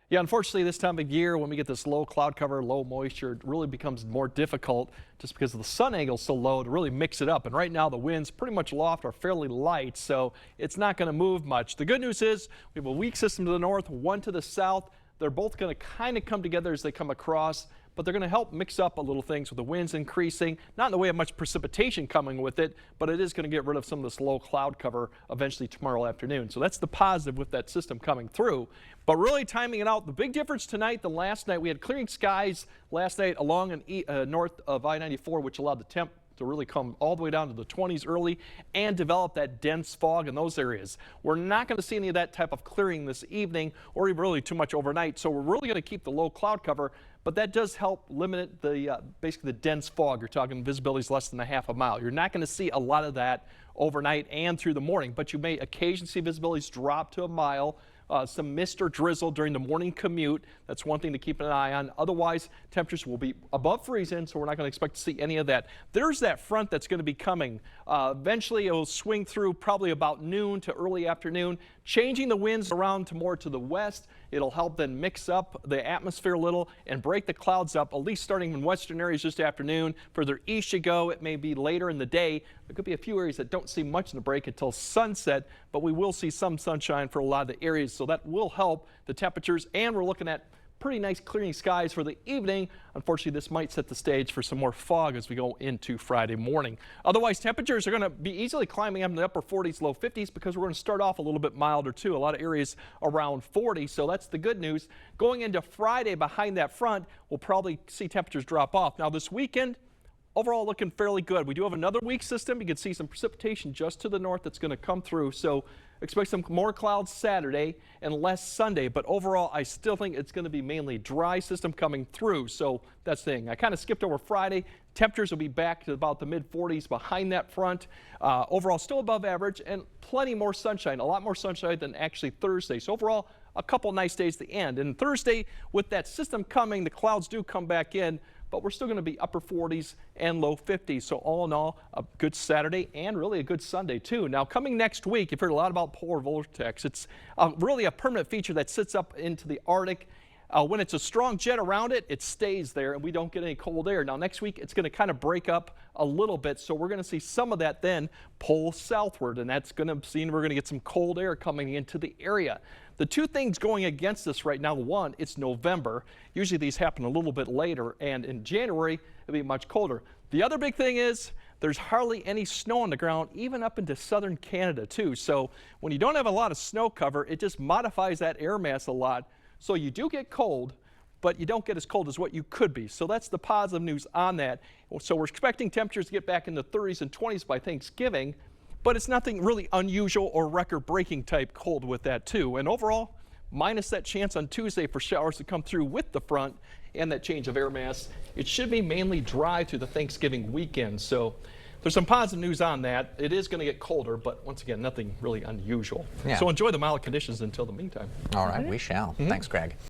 Yeah, unfortunately, this time of year, when we get this low cloud cover, low moisture, it really becomes more difficult just because the sun angle is so low to really mix it up. And right now, the winds pretty much aloft are fairly light, so it's not going to move much. The good news is we have a weak system to the north, one to the south. They're both going to kind of come together as they come across, but they're going to help mix up a little things with the winds increasing, not in the way of much precipitation coming with it, but it is going to get rid of some of this low cloud cover eventually tomorrow afternoon. So that's the positive with that system coming through. But really timing it out, the big difference tonight than last night, we had clearing skies last night along and north of I-94, which allowed the temp to really come all the way down to the 20s early and develop that dense fog in those areas. We're not going to see any of that type of clearing this evening or even really too much overnight. So we're really going to keep the low cloud cover, but that does help limit the basically the dense fog. You're talking visibility is less than a half a mile. You're not going to see a lot of that overnight and through the morning, but you may occasionally see visibilities drop to a mile. Some mist or drizzle during the morning commute. That's one thing to keep an eye on. Otherwise, temperatures will be above freezing, so we're not going to expect to see any of that. There's that front that's going to be coming. Eventually, it will swing through probably about noon to early afternoon, changing the winds around to more to the west. It'll help then mix up the atmosphere a little and break the clouds up, at least starting in western areas this afternoon. Further east you go, it may be later in the day. There could be a few areas that don't see much in the break until sunset, but we will see some sunshine for a lot of the areas, so that will help the temperatures. And we're looking at pretty nice clearing skies for the evening. Unfortunately, this might set the stage for some more fog as we go into Friday morning. Otherwise, temperatures are going to be easily climbing up in the upper 40s, low 50s because we're going to start off a little bit milder too. A lot of areas around 40, so that's the good news. Going into Friday behind that front, we'll probably see temperatures drop off. Now this weekend, overall looking fairly good. We do have another weak system. You can see some precipitation just to the north that's going to come through. So expect some more clouds Saturday and less Sunday. But overall, I still think it's going to be mainly dry system coming through. So that's the thing. I kind of skipped over Friday. Temperatures will be back to about the mid 40s behind that front. Overall, still above average and plenty more sunshine, a lot more sunshine than actually Thursday. So overall, a couple nice days to end. And Thursday, with that system coming, the clouds do come back in, but we're still going to be upper 40s and low 50s. So all in all, a good Saturday and really a good Sunday too. Now coming next week, you've heard a lot about polar vortex. It's really a permanent feature that sits up into the Arctic. When it's a strong jet around it, it stays there and we don't get any cold air. Now next week, it's going to kind of break up a little bit. So we're going to see some of that then pull southward, and that's going to mean we're going to get some cold air coming into the area. The two things going against us right now, one, it's November. Usually these happen a little bit later, and in January, it'll be much colder. The other big thing is there's hardly any snow on the ground, even up into southern Canada too. So when you don't have a lot of snow cover, it just modifies that air mass a lot. So you do get cold, but you don't get as cold as what you could be. So that's the positive news on that. So we're expecting temperatures to get back in the 30s and 20s by Thanksgiving, but it's nothing really unusual or record-breaking type cold with that too. And overall, minus that chance on Tuesday for showers to come through with the front and that change of air mass, it should be mainly dry through the Thanksgiving weekend. So there's some positive news on that. It is going to get colder, but once again, nothing really unusual. Yeah. So enjoy the mild conditions until the meantime. All right, we shall. Thanks, Greg.